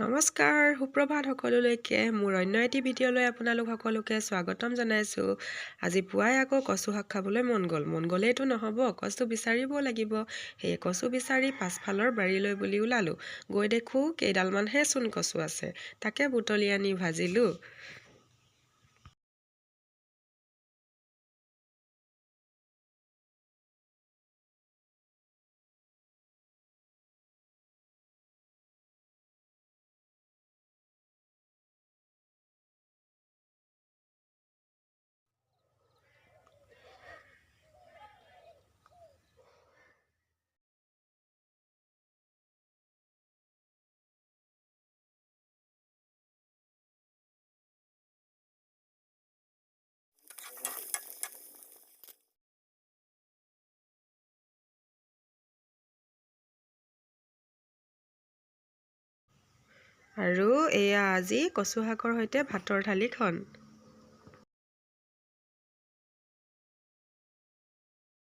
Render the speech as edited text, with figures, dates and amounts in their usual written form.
নমস্কাৰ, সুপ্ৰভাত সকলোলৈকে। মোৰ অন্য এটি ভিডিঅ'লৈ আপোনালোক সকলোকে স্বাগতম জনাইছোঁ। আজি পুৱাই আকৌ কচু শাক খাবলৈ মন গ'লেইতো নহ'ব, কচু বিচাৰিব লাগিব। সেয়ে কচু বিচাৰি পাছফালৰ বাৰীলৈ বুলি ওলালোঁ। গৈ দেখোঁ কেইডালমানহে চোন কচু আছে, তাকে বুটলি আনি ভাজিলোঁ। আৰু এয়া আজি কচু শাকৰ সৈতে ভাতৰ থালিখন।